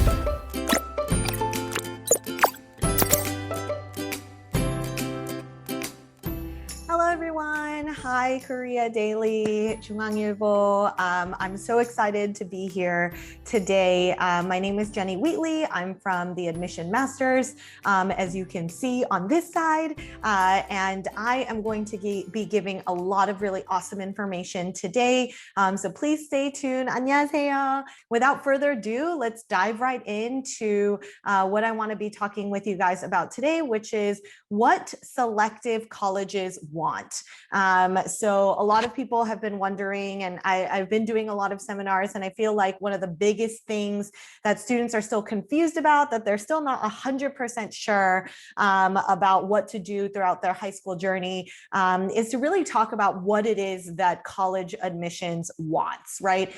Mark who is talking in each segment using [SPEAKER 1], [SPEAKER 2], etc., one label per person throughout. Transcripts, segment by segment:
[SPEAKER 1] Hello everyone. Hi Korea Daily, 중앙일보. I'm so excited to be here today. My name is Jenny Wheatley. I'm from the Admission Masters, as you can see on this side. And I am going to be giving a lot of really awesome information today. So please stay tuned. 안녕하세요. Without further ado, let's dive right into what I want to be talking with you guys about today, which is what selective colleges want. So a lot of people have been wondering, and I've been doing a lot of seminars, and I feel like one of the biggest things that students are still confused about, that they're still not 100% sure about what to do throughout their high school journey, is to really talk about what it is that college admissions wants, right?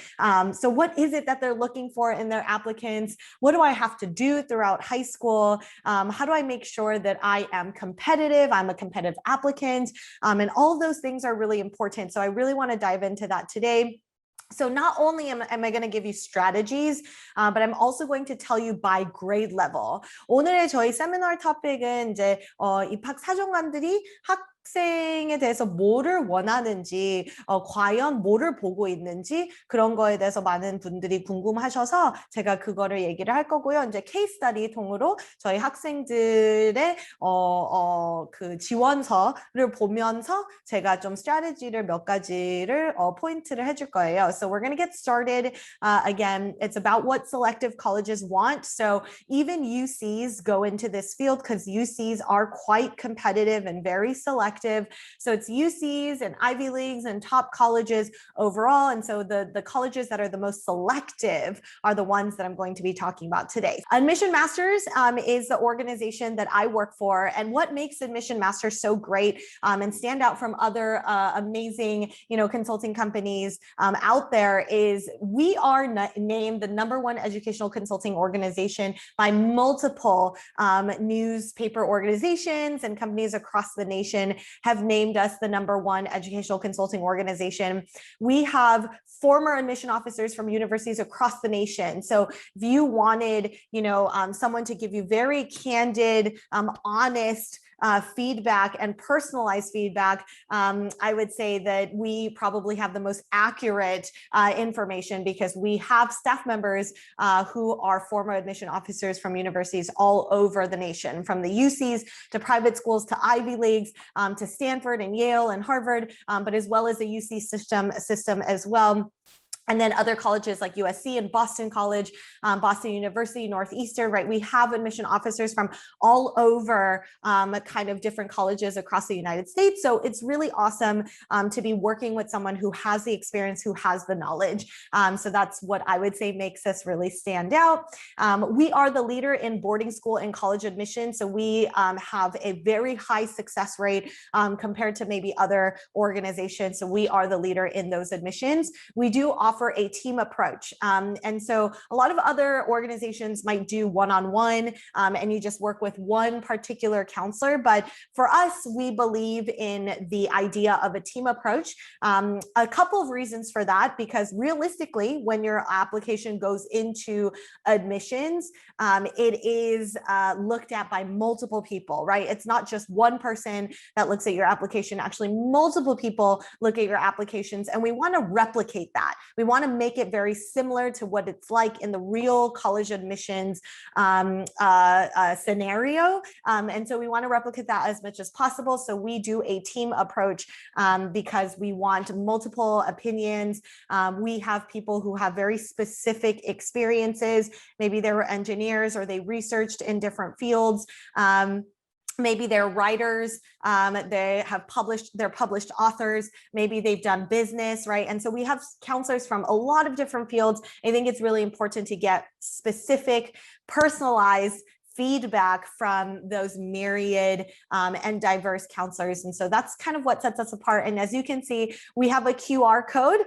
[SPEAKER 1] So what is it that they're looking for in their applicants? What do I have to do throughout high school? How do I make sure that I am competitive? I'm a competitive applicant. And all of those things are really important. So I really want to dive into that today. So not only am I going to give you strategies, but I'm also going to tell you by grade level. 오늘의 저희 세미나 토픽은 이제 입학 사정관들이 학생에 대해서 뭐를 원하는지, 과연 뭐를 보고 있는지 그런 거에 대해서 많은 분들이 궁금하셔서 제가 그거를 얘기를 할 거고요. 이제 케이스 스터디 통으로 저희 학생들의 그 지원서를 보면서 제가 좀 스트래티지를 몇 가지를 포인트를 해줄 거예요. So we're going to get started. Again, it's about what selective colleges want. So even UCs go into this field because UCs are quite competitive and very selective. So it's UCs and Ivy Leagues and top colleges overall. And so the colleges that are the most selective are the ones that I'm going to be talking about today. Admission Masters is the organization that I work for. And what makes Admission Masters so great and stand out from other amazing, consulting companies out there is we are named the #1 educational consulting organization by multiple newspaper organizations and companies across the nation have named us the #1 educational consulting organization. We have former admission officers from universities across the nation. So if you wanted, someone to give you very candid, honest feedback and personalized feedback, I would say that we probably have the most accurate information because we have staff members who are former admission officers from universities all over the nation, from the UCs to private schools to Ivy Leagues to Stanford and Yale and Harvard, but as well as the UC system as well. And then other colleges like USC and Boston College, Boston University, Northeastern, right? We have admission officers from all over kind of different colleges across the United States. So it's really awesome to be working with someone who has the experience, who has the knowledge. So that's what I would say makes us really stand out. We are the leader in boarding school and college admission. So we have a very high success rate compared to maybe other organizations. So we are the leader in those admissions. We do offer a team approach. And so a lot of other organizations might do one-on-one and you just work with one particular counselor. But for us, we believe in the idea of a team approach. A couple of reasons for that, because realistically, when your application goes into admissions, it is looked at by multiple people, right? It's not just one person that looks at your application. Actually, multiple people look at your applications, and we want to replicate that. We want to make it very similar to what it's like in the real college admissions scenario. And so we want to replicate that as much as possible. So we do a team approach because we want multiple opinions. We have people who have very specific experiences. Maybe they were engineers or they researched in different fields. Maybe they're writers, they're published authors, maybe they've done business, right? And so we have counselors from a lot of different fields. I think it's really important to get specific, personalized feedback from those myriad and diverse counselors. And so that's kind of what sets us apart. And as you can see, we have a QR code.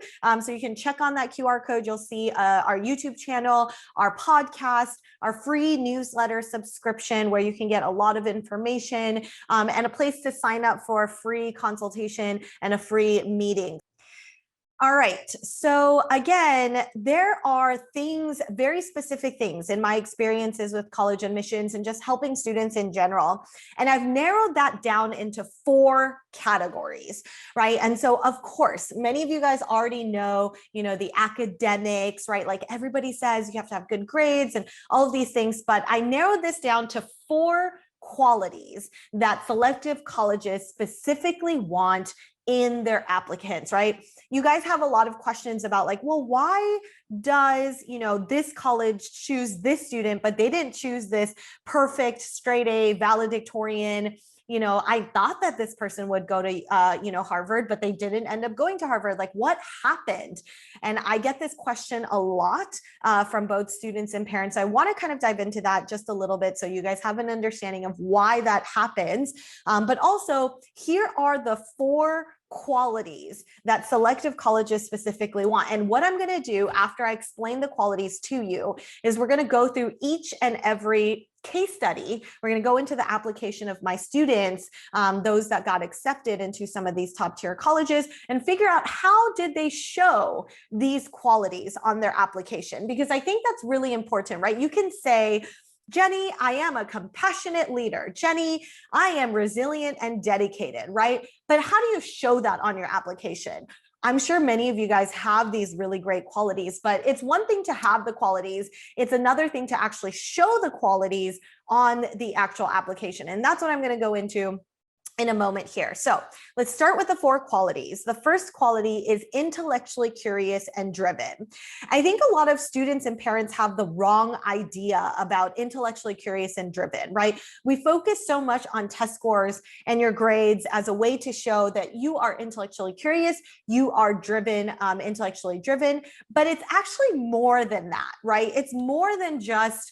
[SPEAKER 1] So you can check on that QR code. You'll see our YouTube channel, our podcast, our free newsletter subscription where you can get a lot of information and a place to sign up for a free consultation and a free meeting. All right. So again, there are things, very specific things in my experiences with college admissions and just helping students in general. And I've narrowed that down into 4 categories, right? And so of course, many of you guys already know, the academics, right? Like everybody says you have to have good grades and all of these things, but I narrowed this down to 4 qualities that selective colleges specifically want in their applicants, right? You guys have a lot of questions about like, well, why does, this college choose this student, but they didn't choose this perfect straight A valedictorian. I thought that this person would go to, Harvard, but they didn't end up going to Harvard. Like, what happened? And I get this question a lot from both students and parents. I want to kind of dive into that just a little bit so you guys have an understanding of why that happens. But also, here are the 4 qualities that selective colleges specifically want. And what I'm going to do after I explain the qualities to you is we're going to go through each and every case study. We're going to go into the application of my students, those that got accepted into some of these top tier colleges, and figure out how did they show these qualities on their application? Because I think that's really important, right? You can say, Jenny, I am a compassionate leader. Jenny, I am resilient and dedicated, right? But how do you show that on your application? I'm sure many of you guys have these really great qualities, but it's one thing to have the qualities. It's another thing to actually show the qualities on the actual application. And that's what I'm going to go into in a moment here. So let's start with the 4 qualities. The first quality is intellectually curious and driven. I think a lot of students and parents have the wrong idea about intellectually curious and driven, right? We focus so much on test scores and your grades as a way to show that you are intellectually curious, you are driven, intellectually driven, but it's actually more than that, right? It's more than just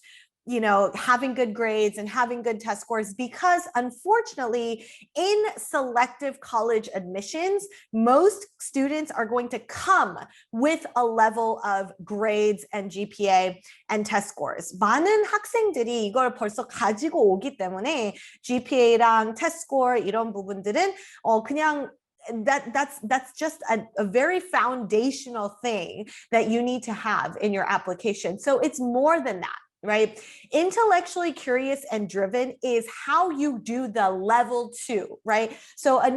[SPEAKER 1] having good grades and having good test scores, because unfortunately in selective college admissions, most students are going to come with a level of grades and GPA and test scores. 많은 학생들이 이걸 벌써 가지고 오기 때문에 GPA랑 test score 이런 부분들은 그냥 that's just a very foundational thing that you need to have in your application. So it's more than that, right? Intellectually curious and driven is how you do the level 2, right? So at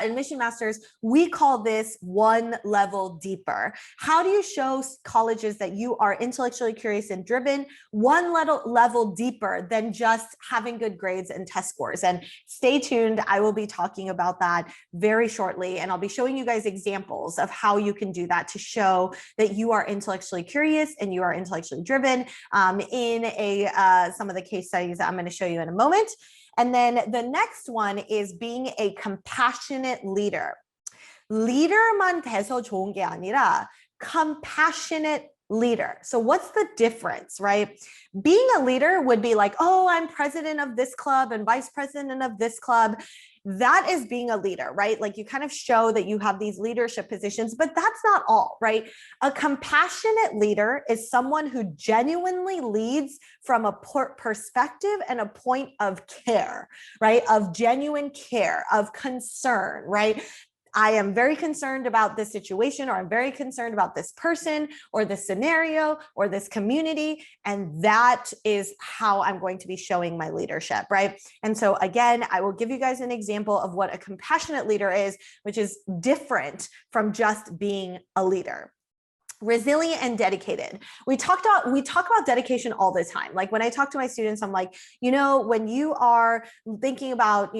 [SPEAKER 1] Admission Masters, we call this one level deeper. How do you show colleges that you are intellectually curious and driven one level deeper than just having good grades and test scores? And stay tuned, I will be talking about that very shortly, and I'll be showing you guys examples of how you can do that to show that you are intellectually curious and you are intellectually driven in some of the case studies that I'm going to show you in a moment. And then the next one is being a compassionate leader. Leader만 돼서 좋은 게 아니라 compassionate leader. So what's the difference, right? Being a leader would be like, oh, I'm president of this club and vice president of this club. That is being a leader, right? Like you kind of show that you have these leadership positions, but that's not all, right? A compassionate leader is someone who genuinely leads from a perspective and a point of care, right? Of genuine care, of concern, right? I am very concerned about this situation, or I'm very concerned about this person or this scenario or this community. And that is how I'm going to be showing my leadership, right? And so again, I will give you guys an example of what a compassionate leader is, which is different from just being a leader. Resilient and dedicated. We talk about dedication all the time. Like when I talk to my students, I'm like, when you are thinking about,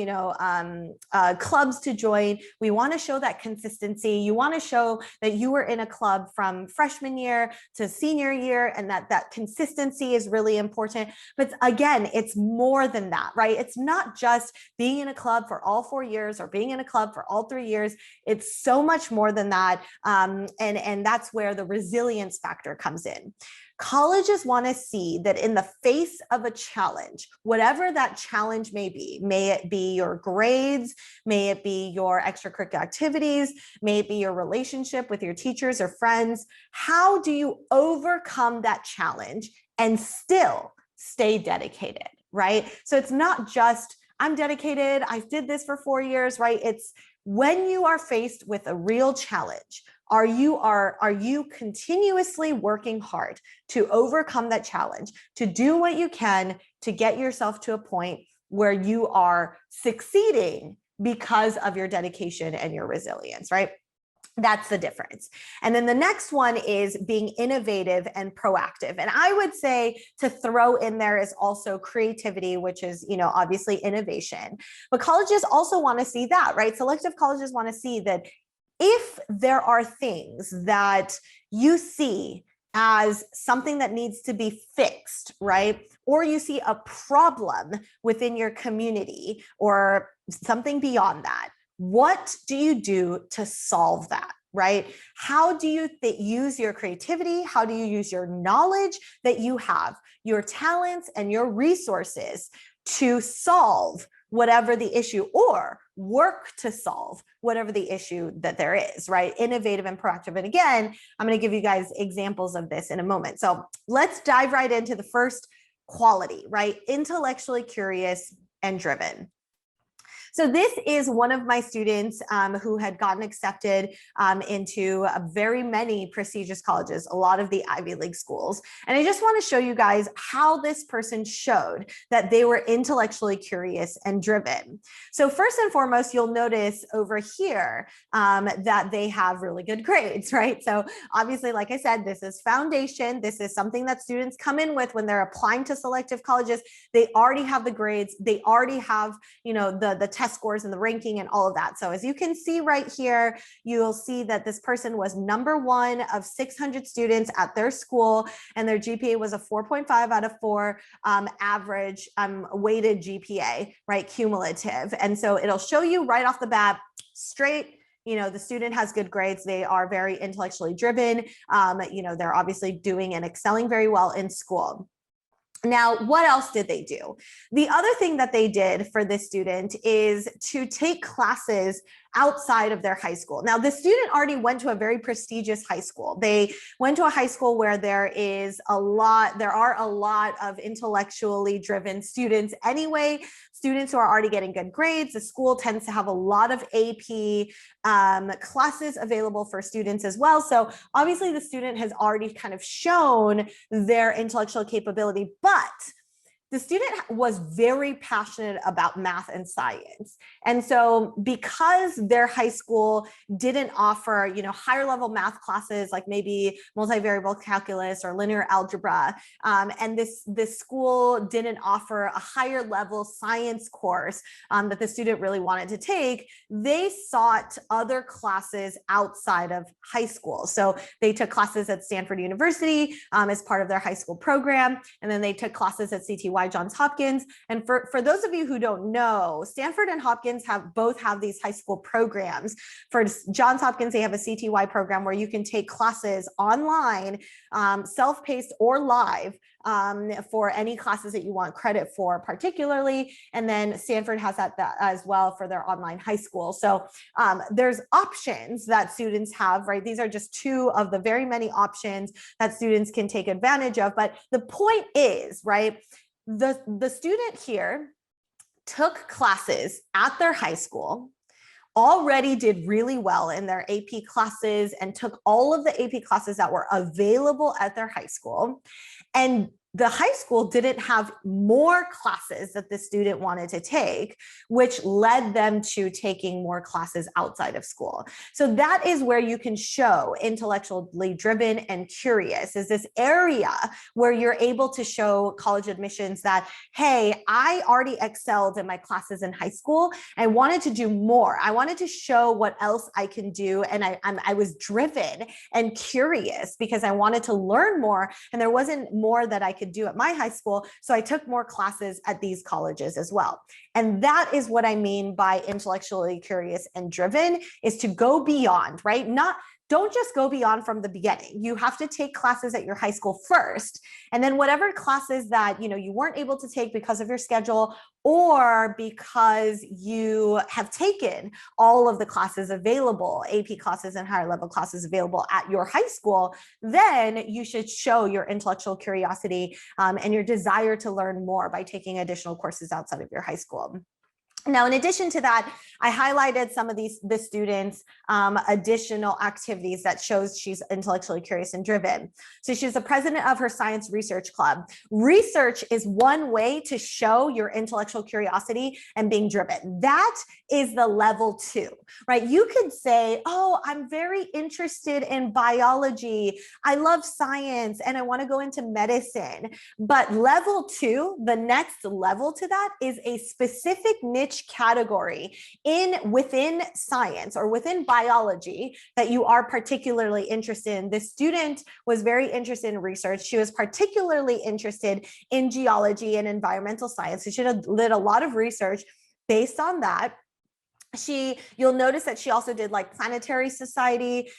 [SPEAKER 1] clubs to join, we want to show that consistency. You want to show that you were in a club from freshman year to senior year, and that consistency is really important. But again, it's more than that, right? It's not just being in a club for all 4 years or being in a club for all 3 years. It's so much more than that. And that's where the resilience factor comes in. Colleges want to see that in the face of a challenge, whatever that challenge may it be your grades, may it be your extracurricular activities, may it be your relationship with your teachers or friends, how do you overcome that challenge and still stay dedicated, right? So it's not just, I'm dedicated, I did this for 4 years, right? It's when you are faced with a real challenge, are you continuously working hard to overcome that challenge, to do what you can to get yourself to a point where you are succeeding because of your dedication and your resilience, right? That's the difference. And then the next one is being innovative and proactive. And I would say to throw in there is also creativity, which is, obviously innovation. But colleges also want to see that, right? Selective colleges want to see that if there are things that you see as something that needs to be fixed, right? Or you see a problem within your community or something beyond that, what do you do to solve that, right? How do you use your creativity? How do you use your knowledge that you have, your talents and your resources to solve whatever the issue, or work to solve whatever the issue that there is, right? Innovative and proactive. And again, I'm going to give you guys examples of this in a moment. So let's dive right into the first quality, right? Intellectually curious and driven. So this is one of my students who had gotten accepted into very many prestigious colleges, a lot of the Ivy League schools. And I just want to show you guys how this person showed that they were intellectually curious and driven. So first and foremost, you'll notice over here that they have really good grades, right? So obviously, like I said, this is foundation. This is something that students come in with when they're applying to selective colleges. They already have the grades. They already have, the test scores and the ranking and all of that. So as you can see right here, you'll see that this person was #1 of 600 students at their school, and their GPA was a 4.5 out of 4 average weighted GPA, right? Cumulative. And so it'll show you right off the bat, straight, the student has good grades. They are very intellectually driven. They're obviously doing and excelling very well in school. Now, what else did they do? The other thing that they did for this student is to take classes outside of their high school. Now, the student already went to a very prestigious high school. They went to a high school where there are a lot of intellectually driven students anyway, students who are already getting good grades. The school tends to have a lot of AP classes available for students as well. So obviously the student has already kind of shown their intellectual capability, but the student was very passionate about math and science. And so because their high school didn't offer, higher level math classes, like maybe multivariable calculus or linear algebra, and this school didn't offer a higher level science course that the student really wanted to take, they sought other classes outside of high school. So they took classes at Stanford University as part of their high school program. And then they took classes at CTY Johns Hopkins. And for those of you who don't know, Stanford and Hopkins both have these high school programs. For Johns Hopkins, they have a CTY program where you can take classes online, self-paced or live, for any classes that you want credit for particularly. And then Stanford has that as well for their online high school. So there's options that students have, right? These are just two of the very many options that students can take advantage of. But the point is, right, the student here took classes at their high school, already did really well in their AP classes, and took all of the AP classes that were available at their high school. And the high school didn't have more classes that the student wanted to take, which led them to taking more classes outside of school. So that is where you can show intellectually driven and curious, is this area where you're able to show college admissions that, hey, I already excelled in my classes in high school. I wanted to do more. I wanted to show what else I can do. And I was driven and curious because I wanted to learn more. And there wasn't more that I could do at my high school. So I took more classes at these colleges as well. And that is what I mean by intellectually curious and driven, is to go beyond, right? Don't just go beyond from the beginning. You have to take classes at your high school first. And then whatever classes that you weren't able to take because of your schedule, or because you have taken all of the classes available, AP classes and higher level classes available at your high school, then you should show your intellectual curiosity and your desire to learn more by taking additional courses outside of your high school. Now, in addition to that, I highlighted some of the students' additional activities that shows she's intellectually curious and driven. So she's the president of her science research club. Research is one way to show your intellectual curiosity and being driven. That is the level 2, right? You could say, oh, I'm very interested in biology. I love science and I want to go into medicine. But level 2, the next level to that is a specific niche category within science or within biology that you are particularly interested in. This student was very interested in research. She was particularly interested in geology and environmental science. So she did a lot of research based on that. You'll notice that she also did like Planetary Society,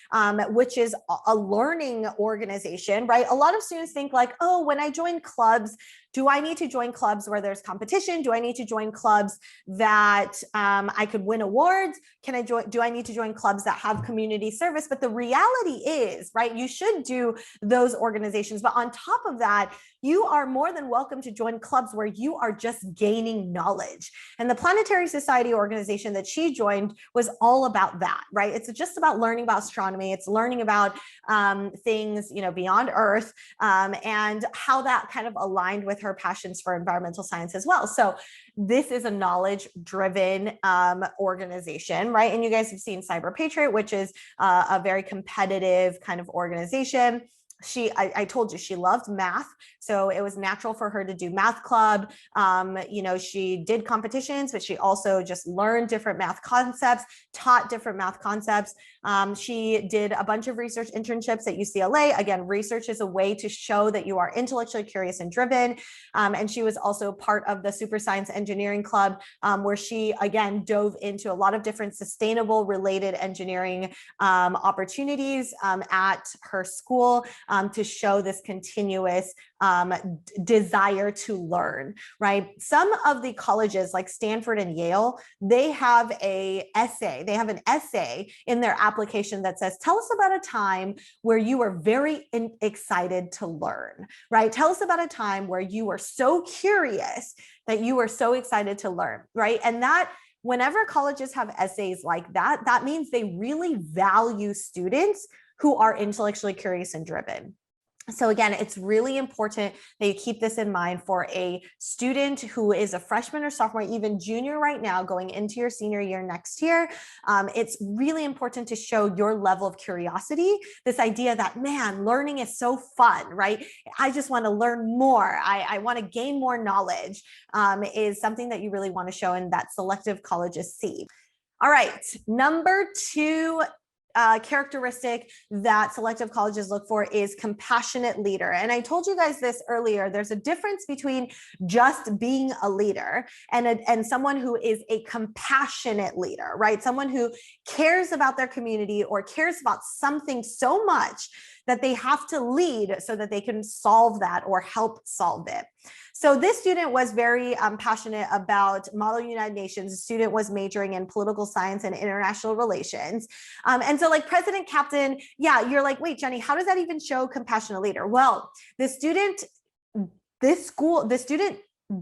[SPEAKER 1] which is a learning organization, right? A lot of students think like, oh, when I join clubs, do I need to join clubs where there's competition? Do I need to join clubs that I could win awards? Do I need to join clubs that have community service? But the reality is, right, you should do those organizations. But on top of that, you are more than welcome to join clubs where you are just gaining knowledge. And the Planetary Society organization that she joined was all about that, right? It's just about learning about astronomy. It's learning about things, beyond Earth, and how that kind of aligned with her passions for environmental science as well. So this is a knowledge-driven organization, right? And you guys have seen Cyber Patriot, which is a very competitive kind of organization. I told you she loved math, so it was natural for her to do math club. She did competitions, but she also just learned different math concepts, taught different math concepts. She did a bunch of research internships at UCLA. Again, research is a way to show that you are intellectually curious and driven. And she was also part of the Super Science Engineering Club, where she, again, dove into a lot of different sustainable related engineering opportunities at her school. To show this continuous desire to learn, right? Some of the colleges like Stanford and Yale, they have an essay in their application that says, tell us about a time where you were very excited to learn, right? Tell us about a time where you were so curious that you were so excited to learn, right? And that whenever colleges have essays like that, that means they really value students who are intellectually curious and driven. So again, it's really important that you keep this in mind for a student who is a freshman or sophomore, even junior right now, going into your senior year next year. It's really important to show your level of curiosity, this idea that, man, learning is so fun, right? I just want to learn more. I want to gain more knowledge, is something that you really want to show and that selective colleges see. All right, number 2 characteristic that selective colleges look for is compassionate leader. And I told you guys this earlier, there's a difference between just being a leader and someone who is a compassionate leader, right? Someone who cares about their community or cares about something so much that they have to lead so that they can solve that or help solve it. So this student was very passionate about Model United Nations. The student was majoring in political science and international relations. And so like President Captain, yeah, you're like, wait, Jenny, how does that even show compassionate leader? Well, the student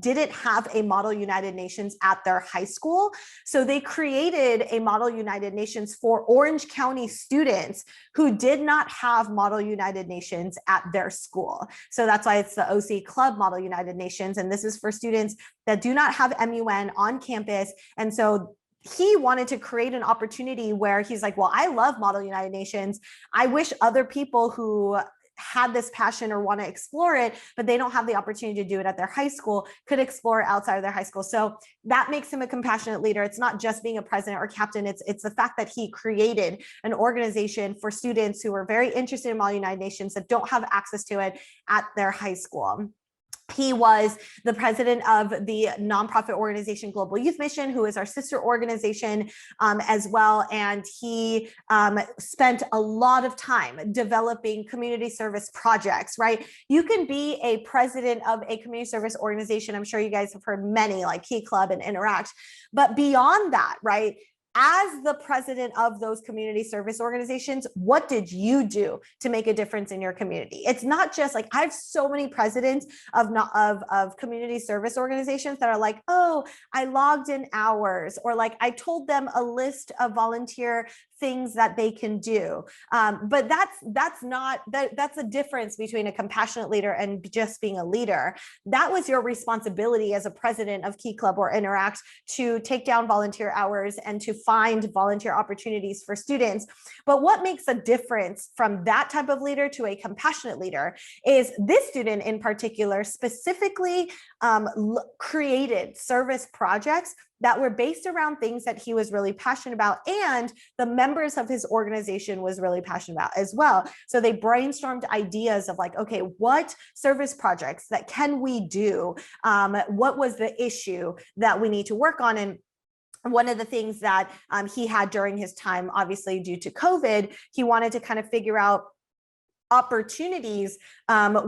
[SPEAKER 1] didn't have a Model United Nations at their high school. So they created a Model United Nations for Orange County students who did not have Model United Nations at their school. So that's why it's the OC Club Model United Nations. And this is for students that do not have MUN on campus. And so he wanted to create an opportunity where he's like, well, I love Model United Nations. I wish other people who had this passion or want to explore it, but they don't have the opportunity to do it at their high school, could explore it outside of their high school. So that makes him a compassionate leader. It's not just being a president or captain. It's the fact that he created an organization for students who are very interested in Model United Nations that don't have access to it at their high school. He was the president of the nonprofit organization Global Youth Mission, who is our sister organization as well. And he spent a lot of time developing community service projects, right? You can be a president of a community service organization. I'm sure you guys have heard many like Key Club and Interact, but beyond that, right? as the president of those community service organizations, what did you do to make a difference in your community? It's not just like, I have so many presidents of community service organizations that are like, oh, I logged in hours, or like I told them a list of volunteer things that they can do. But that's a difference between a compassionate leader and just being a leader. That was your responsibility as a president of Key Club or Interact, to take down volunteer hours and to find volunteer opportunities for students. But what makes a difference from that type of leader to a compassionate leader is this student in particular specifically created service projects that were based around things that he was really passionate about, and the members of his organization was really passionate about as well. So they brainstormed ideas of like, okay, what service projects that can we do? What was the issue that we need to work on? And one of the things that he had during his time, obviously due to COVID, he wanted to kind of figure out opportunities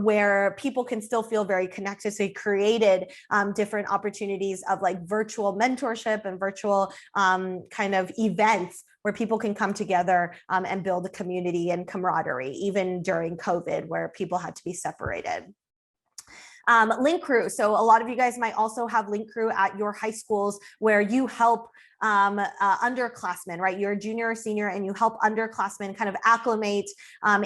[SPEAKER 1] where people can still feel very connected. So he created different opportunities of like virtual mentorship and virtual kind of events where people can come together and build a community and camaraderie, even during COVID, where people had to be separated. Link Crew. So a lot of you guys might also have Link Crew at your high schools where you help underclassmen, right? You're a junior or senior and you help underclassmen kind of acclimate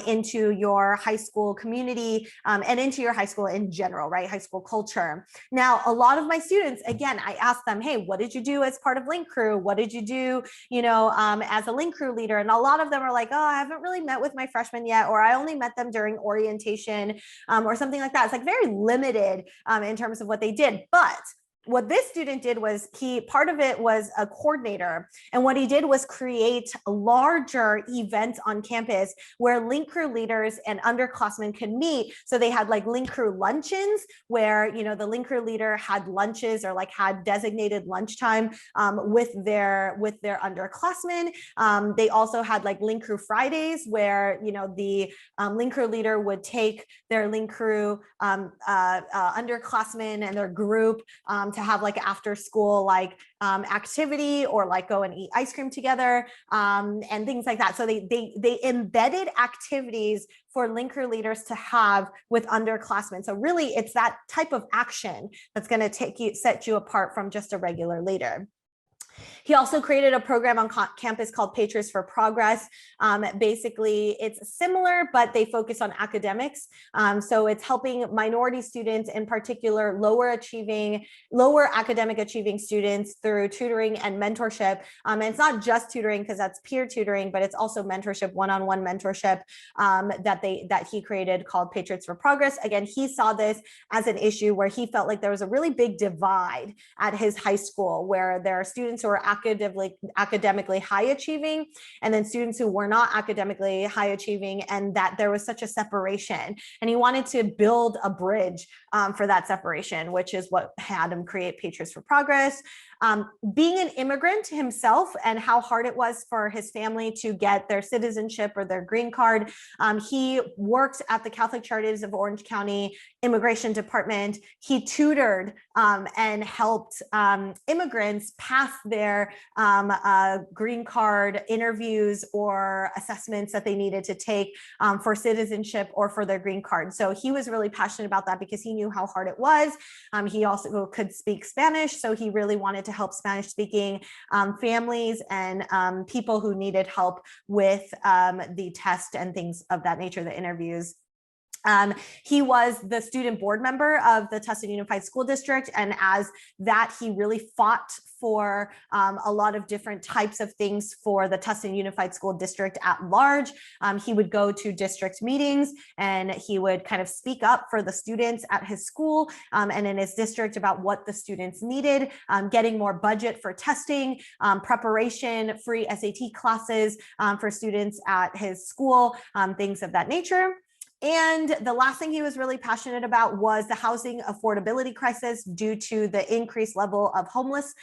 [SPEAKER 1] into your high school community and into your high school in general, right? High school culture. Now, a lot of my students, again, I asked them, hey, what did you do as part of Link Crew? What did you do, as a Link Crew leader? And a lot of them are like, oh, I haven't really met with my freshmen yet, or I only met them during orientation or something like that. It's like very limited in terms of what they did. But what this student did was part of it was a coordinator. And what he did was create larger events on campus where Link Crew leaders and underclassmen could meet. So they had like Link Crew luncheons where, the Link Crew leader had lunches or like had designated lunchtime with their underclassmen. They also had like Link Crew Fridays where, the Link Crew leader would take their Link Crew underclassmen and their group to have like after school activity, or like go and eat ice cream together and things like that. So they embedded activities for Link Crew leaders to have with underclassmen. So really it's that type of action that's going to set you apart from just a regular leader. He also created a program on campus called Patriots for Progress. Basically, it's similar, but they focus on academics. So it's helping minority students, in particular, lower academic achieving students through tutoring and mentorship. And it's not just tutoring because that's peer tutoring, but it's also mentorship, one-on-one mentorship that he created called Patriots for Progress. Again, he saw this as an issue where he felt like there was a really big divide at his high school, where there are students who are academically high achieving, and then students who were not academically high achieving, and that there was such a separation. And he wanted to build a bridge for that separation, which is what had him create Patriots for Progress. Being an immigrant himself and how hard it was for his family to get their citizenship or their green card, he worked at the Catholic Charities of Orange County Immigration Department. He tutored and helped immigrants pass their green card interviews or assessments that they needed to take for citizenship or for their green card. So he was really passionate about that because he knew how hard it was. He also could speak Spanish, so he really wanted to help Spanish speaking families and people who needed help with the test and things of that nature, the interviews. He was the student board member of the Tustin Unified School District, and as that, he really fought for a lot of different types of things for the Tustin Unified School District at large. He would go to district meetings and he would kind of speak up for the students at his school and in his district about what the students needed, getting more budget for testing, preparation, free SAT classes for students at his school, things of that nature. And the last thing he was really passionate about was the housing affordability crisis due to the increased level of homelessness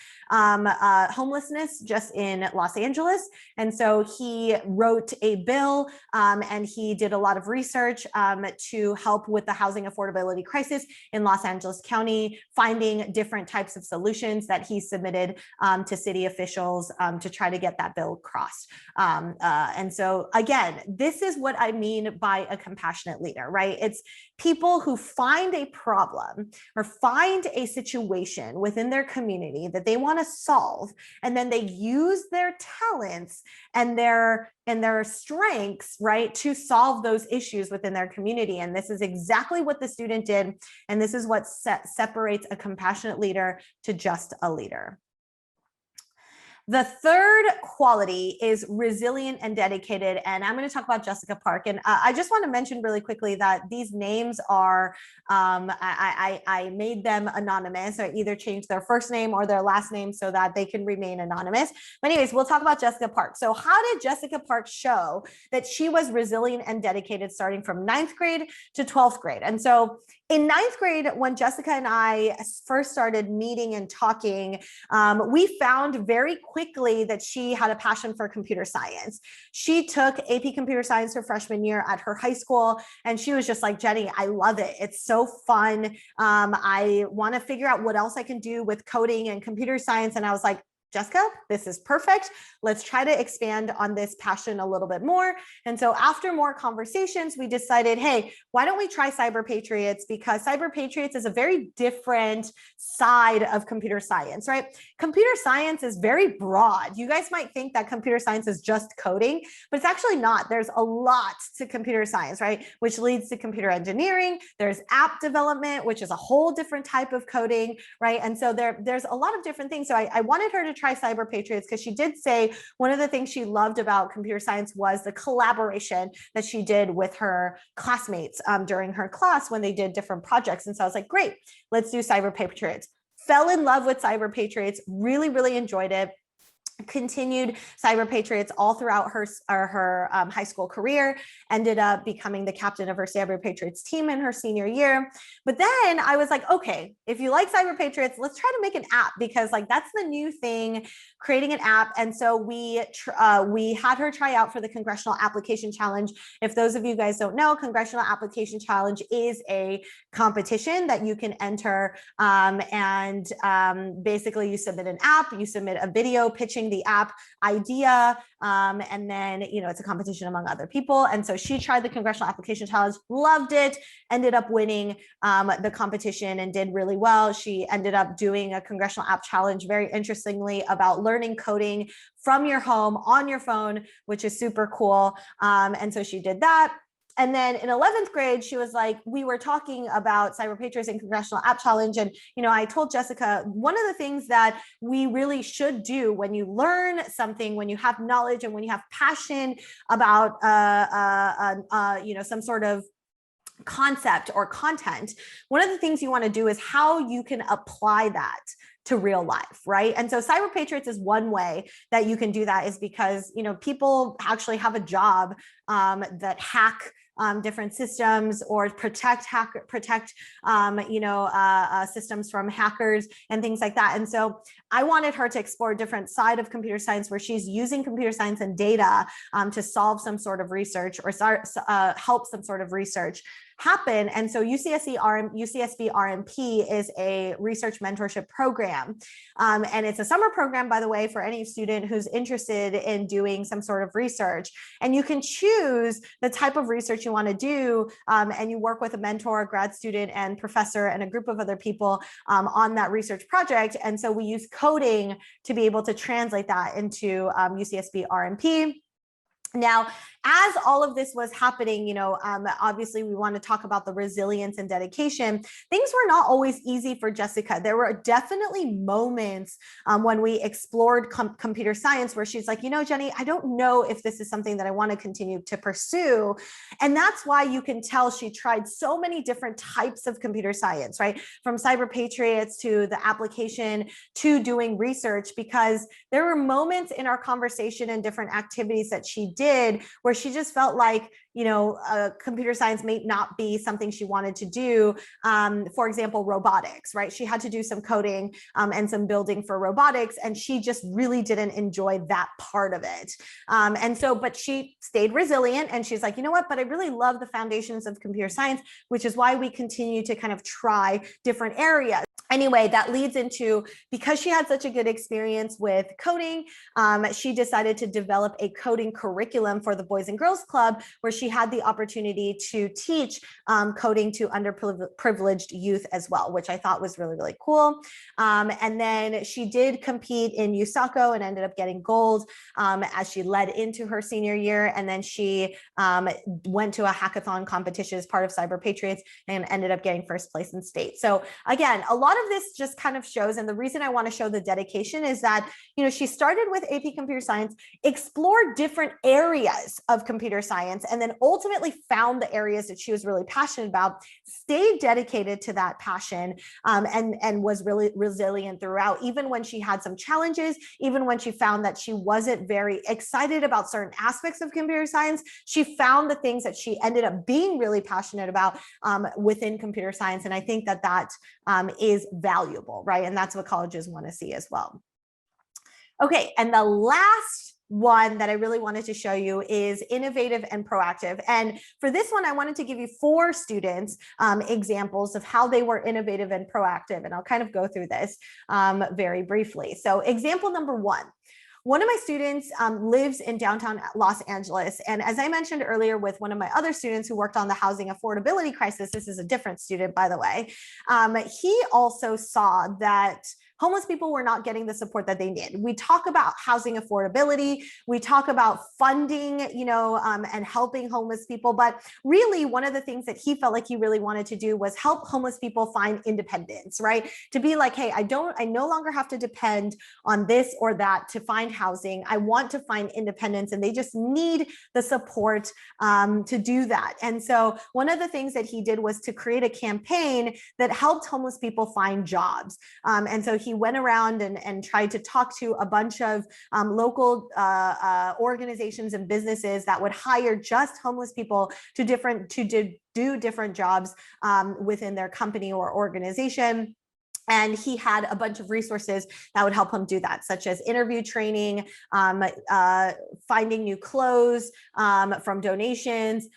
[SPEAKER 1] just in Los Angeles. And so he wrote a bill and he did a lot of research to help with the housing affordability crisis in Los Angeles County, finding different types of solutions that he submitted to city officials to try to get that bill crossed. And so again, this is what I mean by a compassionate leader, right? It's people who find a problem or find a situation within their community that they want to solve, and then they use their talents and their strengths, right, to solve those issues within their community. And this is exactly what the student did, and this is what separates a compassionate leader to just a leader. The third quality is resilient and dedicated, and I'm going to talk about Jessica Park. And I just want to mention really quickly that these names are, I made them anonymous. So I either changed their first name or their last name so that they can remain anonymous. But anyways, we'll talk about Jessica Park. So how did Jessica Park show that she was resilient and dedicated starting from 9th grade to 12th grade? And so in 9th grade, when Jessica and I first started meeting and talking, we found very quickly that she had a passion for computer science. She took AP Computer Science her freshman year at her high school, and she was just like, Jenny, I love it. It's so fun. I want to figure out what else I can do with coding and computer science. And I was like, Jessica, this is perfect. Let's try to expand on this passion a little bit more. And so after more conversations, we decided, hey, why don't we try Cyber Patriots? Because Cyber Patriots is a very different side of computer science, right? Computer science is very broad. You guys might think that computer science is just coding, but it's actually not. There's a lot to computer science, right? Which leads to computer engineering. There's app development, which is a whole different type of coding, right? And so there's a lot of different things. So I wanted her to try Cyber Patriots because she did say one of the things she loved about computer science was the collaboration that she did with her classmates during her class when they did different projects. And so I was like, great, let's do Cyber Patriots. Fell in love with Cyber Patriots, really, really enjoyed it. Continued Cyber Patriots all throughout her high school career, ended up becoming the captain of her Cyber Patriots team in her senior year. But then I was like, okay, if you like Cyber Patriots, let's try to make an app, because like that's the new thing, creating an app. And so we had her try out for the Congressional Application Challenge. If those of you guys don't know, Congressional Application Challenge is a competition that you can enter, and basically you submit an app, you submit a video pitching the app idea, and then it's a competition among other people. And so she tried the Congressional Application Challenge, loved it, ended up winning the competition and did really well. She ended up doing a Congressional App Challenge, very interestingly, about learning coding from your home on your phone, which is super cool. And so she did that. And then in 11th grade, she was like, we were talking about Cyber Patriots and Congressional App Challenge. And, I told Jessica, one of the things that we really should do when you learn something, when you have knowledge and when you have passion about, some sort of concept or content, one of the things you want to do is how you can apply that to real life, right? And so Cyber Patriots is one way that you can do that, is because, people actually have a job that hack different systems or protect systems from hackers and things like that. And so I wanted her to explore a different side of computer science where she's using computer science and data to solve some sort of research or help some sort of research happen. And so UCSB RMP is a research mentorship program. And it's a summer program, by the way, for any student who's interested in doing some sort of research. And you can choose the type of research you want to do. And you work with a mentor, a grad student, and professor, and a group of other people on that research project. And so we use coding to be able to translate that into UCSB RMP. Now, as all of this was happening, obviously we want to talk about the resilience and dedication. Things were not always easy for Jessica. There were definitely moments when we explored computer science where she's like, Jenny, I don't know if this is something that I want to continue to pursue. And that's why you can tell she tried so many different types of computer science, right? From Cyber Patriots to the application to doing research, because there were moments in our conversation and different activities that she did, where she just felt like, you know, computer science may not be something she wanted to do. For example, robotics, right? She had to do some coding and some building for robotics, and she just really didn't enjoy that part of it. But she stayed resilient, and she's like, you know what, but I really love the foundations of computer science, which is why we continue to kind of try different areas. Anyway, that leads into, because she had such a good experience with coding, she decided to develop a coding curriculum for the Boys and Girls Club, where she had the opportunity to teach coding to underprivileged youth as well, which I thought was really, really cool. And then she did compete in USACO and ended up getting gold as she led into her senior year. And then she went to a hackathon competition as part of Cyber Patriots and ended up getting first place in state. So again, a lot of this just kind of shows, and the reason I want to show the dedication is that, you know, she started with AP Computer Science, explored different areas of computer science, and then ultimately found the areas that she was really passionate about, stayed dedicated to that passion, and was really resilient throughout, even when she had some challenges, even when she found that she wasn't very excited about certain aspects of computer science, she found the things that she ended up being really passionate about within computer science. And I think that that is valuable, right? And that's what colleges want to see as well. Okay, and the last one that I really wanted to show you is innovative and proactive. And for this one, I wanted to give you 4 students examples of how they were innovative and proactive. And I'll kind of go through this very briefly. So example number 1. One of my students lives in downtown Los Angeles. And as I mentioned earlier with one of my other students who worked on the housing affordability crisis, this is a different student, by the way, he also saw that homeless people were not getting the support that they needed. We talk about housing affordability, we talk about funding, you know, and helping homeless people, but really one of the things that he felt like he really wanted to do was help homeless people find independence, right? To be like, hey, I no longer have to depend on this or that to find housing. I want to find independence, and they just need the support to do that. And so one of the things that he did was to create a campaign that helped homeless people find jobs. And so he went around and tried to talk to a bunch of local organizations and businesses that would hire just homeless people to do different jobs within their company or organization. And he had a bunch of resources that would help him do that, such as interview training, finding new clothes from donations,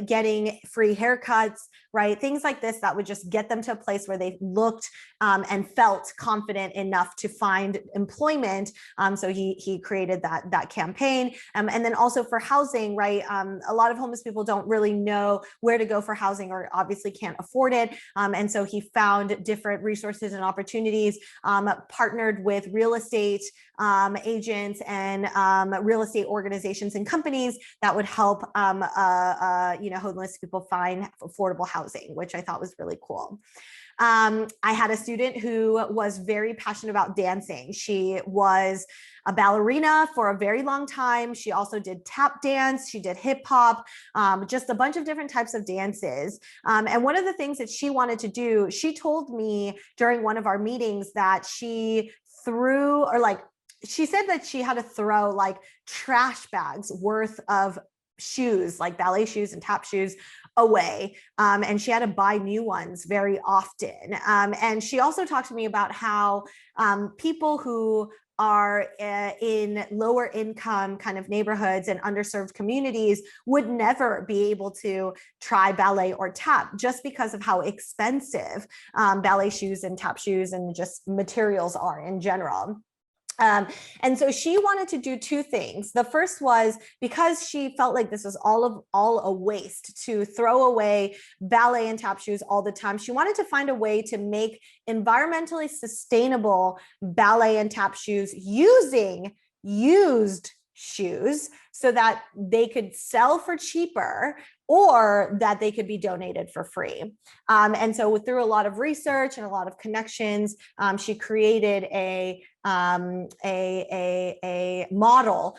[SPEAKER 1] getting free haircuts, right? Things like this that would just get them to a place where they looked and felt confident enough to find employment. So he created that campaign. And then also for housing, right? A lot of homeless people don't really know where to go for housing, or obviously can't afford it. And so he found different resources and opportunities, partnered with real estate agents and real estate organizations and companies that would help homeless people find affordable housing, which I thought was really cool. I had a student who was very passionate about dancing. She was a ballerina for a very long time. She also did tap dance. She did hip hop, just a bunch of different types of dances. And one of the things that she wanted to do, she told me during one of our meetings that she threw, or like, she said that she had to throw like trash bags worth of shoes, like ballet shoes and tap shoes, away. And she had to buy new ones very often. And she also talked to me about how people who are in lower income kind of neighborhoods and underserved communities would never be able to try ballet or tap, just because of how expensive ballet shoes and tap shoes and just materials are in general. And so she wanted to do 2 things. The first was, because she felt like this was all a waste to throw away ballet and tap shoes all the time, she wanted to find a way to make environmentally sustainable ballet and tap shoes using used shoes, so that they could sell for cheaper or that they could be donated for free. And so through a lot of research and a lot of connections, she created a model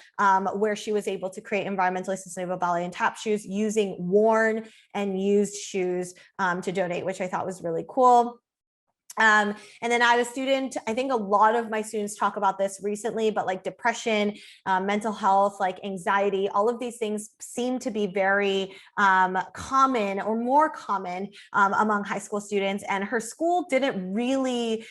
[SPEAKER 1] where she was able to create environmentally sustainable ballet and tap shoes using worn and used shoes to donate, which I thought was really cool. And then I had a student, I think a lot of my students talk about this recently, but like depression, mental health, like anxiety, all of these things seem to be very common or more common among high school students. And her school didn't really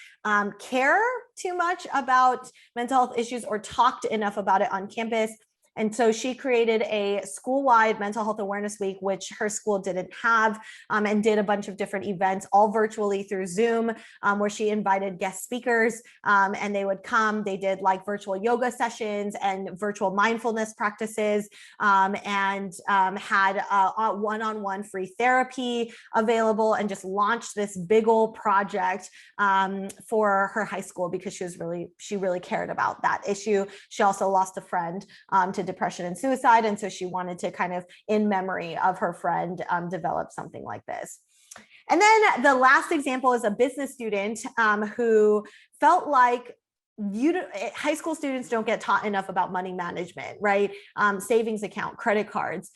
[SPEAKER 1] care too much about mental health issues or talked enough about it on campus. And so she created a school-wide mental health awareness week, which her school didn't have, and did a bunch of different events, all virtually through Zoom, where she invited guest speakers, and they would come. They did like virtual yoga sessions and virtual mindfulness practices, and had one-on-one free therapy available, and just launched this big old project for her high school because she really cared about that issue. She also lost a friend to depression and suicide. And so she wanted to kind of, in memory of her friend, develop something like this. And then the last example is a business student who felt like high school students don't get taught enough about money management, right? Savings account, credit cards,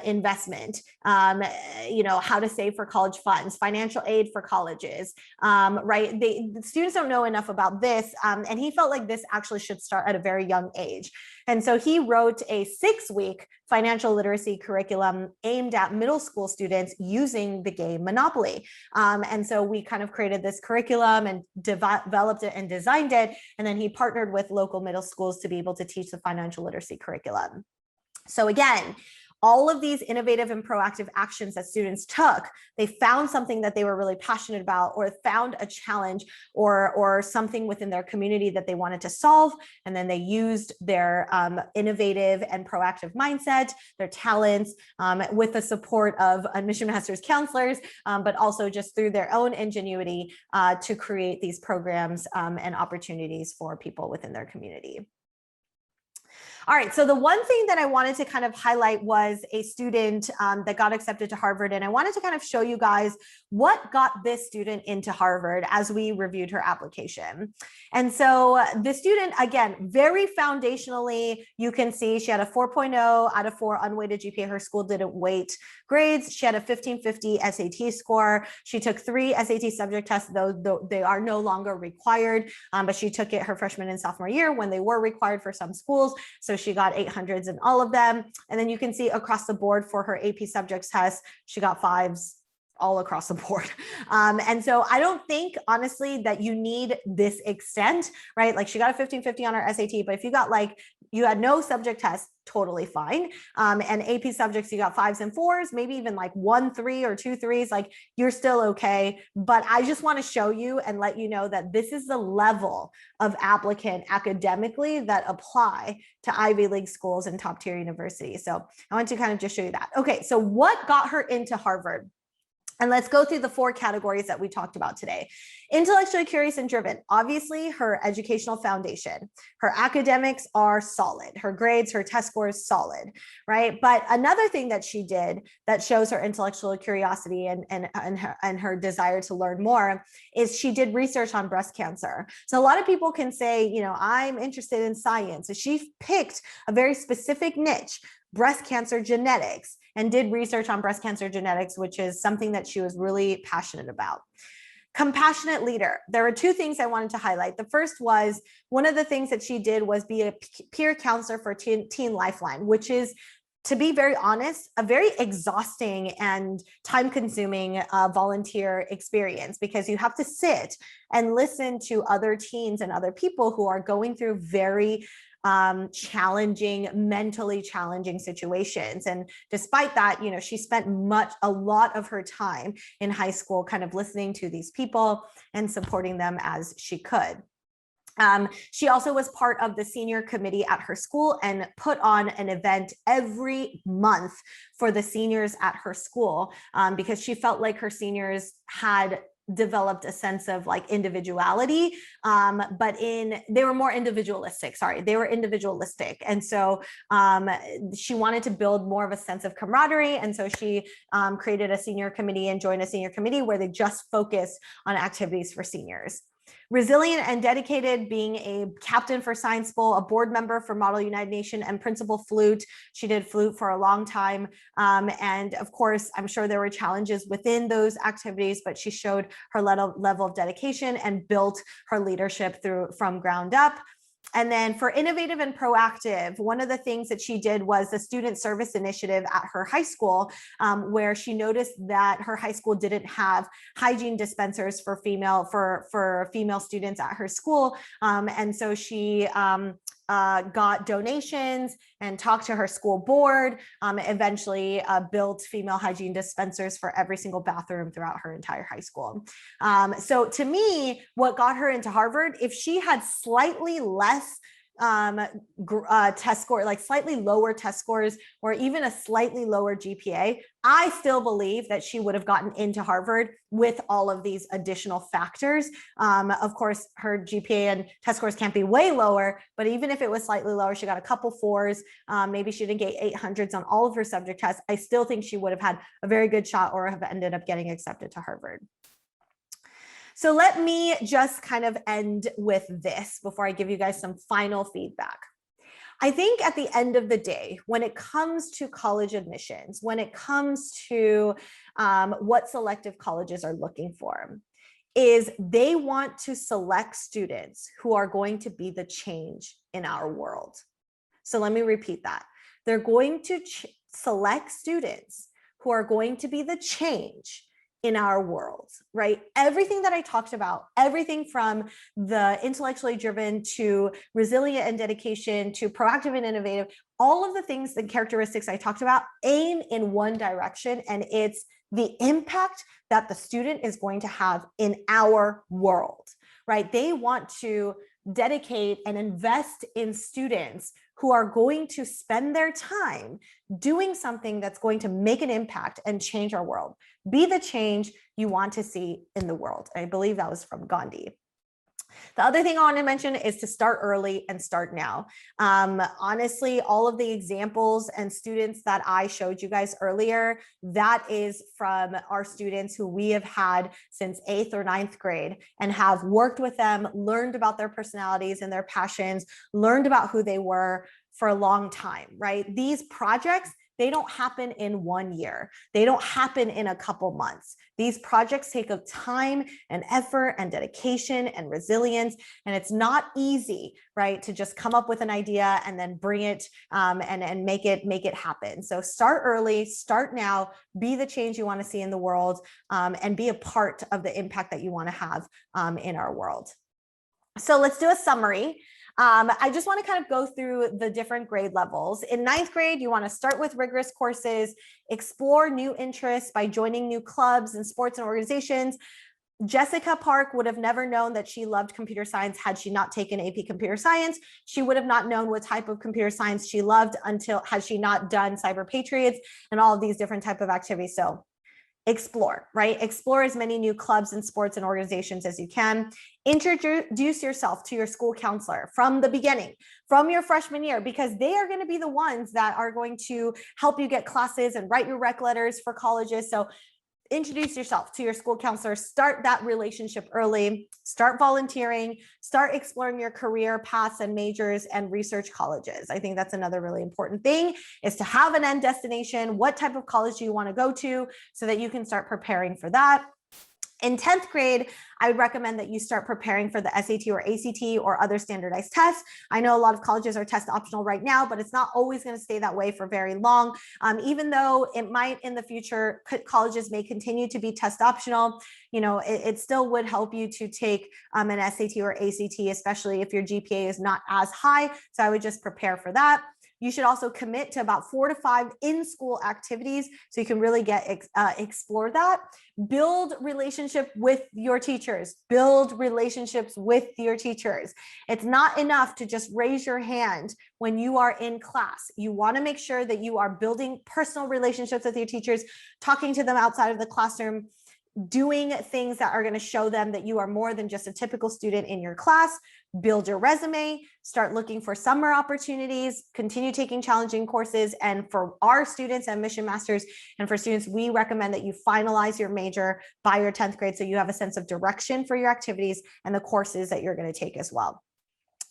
[SPEAKER 1] investment, how to save for college funds, financial aid for colleges, right? The students don't know enough about this. And he felt like this actually should start at a very young age. And so he wrote a 6-week financial literacy curriculum aimed at middle school students using the game Monopoly. And so we kind of created this curriculum and developed it and designed it. And then he partnered with local middle schools to be able to teach the financial literacy curriculum. So again, all of these innovative and proactive actions that students took, they found something that they were really passionate about, or found a challenge or something within their community that they wanted to solve. And then they used their innovative and proactive mindset, their talents, with the support of admission masters counselors, but also just through their own ingenuity to create these programs and opportunities for people within their community. All right, so the one thing that I wanted to kind of highlight was a student that got accepted to Harvard. And I wanted to kind of show you guys what got this student into Harvard as we reviewed her application. And so the student, again, very foundationally, you can see she had a 4.0 out of 4 unweighted GPA. Her school didn't weight grades. She had a 1550 SAT score. She took 3 SAT subject tests, though they are no longer required, but she took it her freshman and sophomore year when they were required for some schools. So she got 800s in all of them. And then you can see across the board for her AP subjects test, she got 5s all across the board. And so I don't think, honestly, that you need this extent, right? Like she got a 1550 on her SAT, but if you got you had no subject test, totally fine. And AP subjects, you got 5s and 4s, maybe even like 1 3 or 2 3s, like you're still okay. But I just want to show you and let you know that this is the level of applicant academically that apply to Ivy League schools and top tier universities. So I want to kind of just show you that. Okay, so what got her into Harvard? And let's go through the 4 categories that we talked about today. Intellectually curious and driven. Obviously, her educational foundation. Her academics are solid. Her grades, her test scores, solid, right? But another thing that she did that shows her intellectual curiosity and her desire to learn more is she did research on breast cancer. So a lot of people can say, I'm interested in science. So she picked a very specific niche, breast cancer genetics, and did research on breast cancer genetics, which is something that she was really passionate about. Compassionate leader. There are 2 things I wanted to highlight. The first was one of the things that she did was be a peer counselor for Teen Lifeline, which is, to be very honest, a very exhausting and time-consuming volunteer experience, because you have to sit and listen to other teens and other people who are going through very mentally challenging situations. And despite that, she spent a lot of her time in high school kind of listening to these people and supporting them as she could. She also was part of the senior committee at her school and put on an event every month for the seniors at her school, because she felt like her seniors had developed a sense of individuality, but they were more individualistic. They were individualistic. And so she wanted to build more of a sense of camaraderie. And so she created a senior committee and joined a senior committee where they just focus on activities for seniors. Resilient and dedicated, being a captain for Science Bowl, a board member for Model United Nation, and principal flute. She did flute for a long time. And of course, I'm sure there were challenges within those activities, but she showed her level of dedication and built her leadership from ground up. And then for innovative and proactive, one of the things that she did was the student service initiative at her high school, where she noticed that her high school didn't have hygiene dispensers for female students at her school. And so she got donations and talked to her school board, eventually built female hygiene dispensers for every single bathroom throughout her entire high school. So to me, what got her into Harvard, if she had slightly less test score, like slightly lower test scores, or even a slightly lower GPA, I still believe that she would have gotten into Harvard with all of these additional factors. Of course, her GPA and test scores can't be way lower, but even if it was slightly lower, she got a couple fours, maybe she didn't get 800s on all of her subject tests, I still think she would have had a very good shot or have ended up getting accepted to Harvard. So let me just kind of end with this before I give you guys some final feedback. I think at the end of the day, when it comes to college admissions, when it comes to what selective colleges are looking for, is they want to select students who are going to be the change in our world. So let me repeat that. They're going to select students who are going to be the change in our world, right? Everything that I talked about, everything from the intellectually driven to resilient and dedication to proactive and innovative, all of the things and characteristics I talked about aim in one direction, and it's the impact that the student is going to have in our world, right? They want to dedicate and invest in students who are going to spend their time doing something that's going to make an impact and change our world. Be the change you want to see in the world. I believe that was from Gandhi. The other thing I want to mention is to start early and start now. Honestly, all of the examples and students that I showed you guys earlier, that is from our students who we have had since 8th or 9th grade and have worked with them, learned about their personalities and their passions, learned about who they were for a long time, right? These projects, they don't happen in 1 year. They don't happen in a couple months. These projects take up time and effort and dedication and resilience. And it's not easy, right, to just come up with an idea and then bring it and make it happen. So start early, start now, be the change you want to see in the world, and be a part of the impact that you want to have in our world. So let's do a summary. I just want to kind of go through the different grade levels. In 9th grade, you want to start with rigorous courses, explore new interests by joining new clubs and sports and organizations. Jessica Park would have never known that she loved computer science had she not taken AP Computer Science. She would have not known what type of computer science she loved had she not done Cyber Patriots and all of these different type of activities. So explore, right? Explore as many new clubs and sports and organizations as you can. Introduce yourself to your school counselor from the beginning, from your freshman year, because they are going to be the ones that are going to help you get classes and write your rec letters for colleges. So introduce yourself to your school counselor, start that relationship early, start volunteering, start exploring your career paths and majors and research colleges. I think that's another really important thing, is to have an end destination. What type of college do you want to go to so that you can start preparing for that? In 10th grade, I would recommend that you start preparing for the SAT or ACT or other standardized tests. I know a lot of colleges are test optional right now, but it's not always going to stay that way for very long. Even though it might in the future, colleges may continue to be test optional, you know, it still would help you to take an SAT or ACT, especially if your GPA is not as high. So I would just prepare for that. You should also commit to about 4 to 5 in-school activities so you can really explore that. Build relationship with your teachers. Build relationships with your teachers. It's not enough to just raise your hand when you are in class. You want to make sure that you are building personal relationships with your teachers, talking to them outside of the classroom, doing things that are going to show them that you are more than just a typical student in your class. Build your resume, start looking for summer opportunities, continue taking challenging courses. And for our students and Mission Masters and for students, we recommend that you finalize your major by your 10th grade so you have a sense of direction for your activities and the courses that you're going to take as well.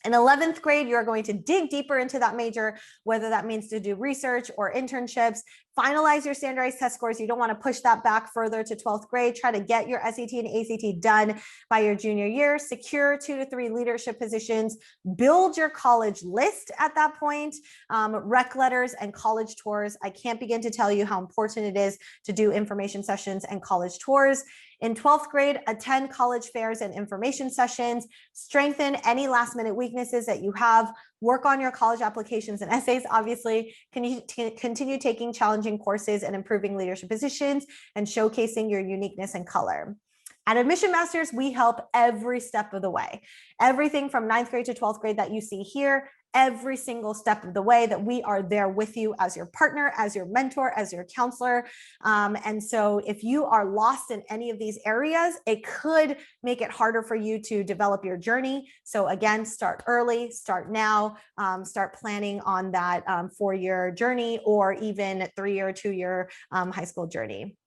[SPEAKER 1] In 11th grade, you're going to dig deeper into that major, whether that means to do research or internships. Finalize your standardized test scores. You don't want to push that back further to 12th grade. Try to get your SAT and ACT done by your junior year. Secure 2 to 3 leadership positions. Build your college list at that point. Rec letters and college tours. I can't begin to tell you how important it is to do information sessions and college tours. In 12th grade, attend college fairs and information sessions, strengthen any last minute weaknesses that you have, work on your college applications and essays, obviously, continue taking challenging courses and improving leadership positions and showcasing your uniqueness and color. At Admission Masters, we help every step of the way. Everything from 9th grade to 12th grade that you see here, every single step of the way that we are there with you as your partner, as your mentor, as your counselor. And so if you are lost in any of these areas, it could make it harder for you to develop your journey. So again, start early, start now, start planning on that 4-year journey or even 3 or 2-year high school journey.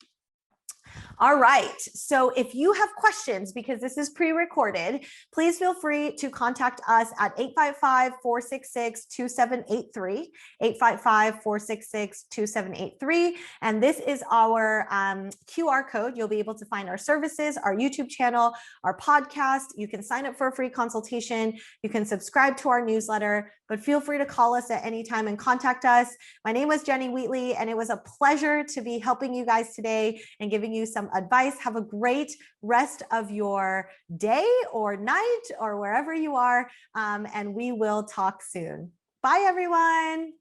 [SPEAKER 1] All right, so if you have questions, because this is pre-recorded, please feel free to contact us at 855-466-2783, 855-466-2783. And this is our QR code. You'll be able to find our services, our YouTube channel, our podcast. You can sign up for a free consultation. You can subscribe to our newsletter, but feel free to call us at any time and contact us. My name is Jenny Wheatley, and it was a pleasure to be helping you guys today and giving you some advice. Have a great rest of your day or night or wherever you are, and we will talk soon. Bye, everyone.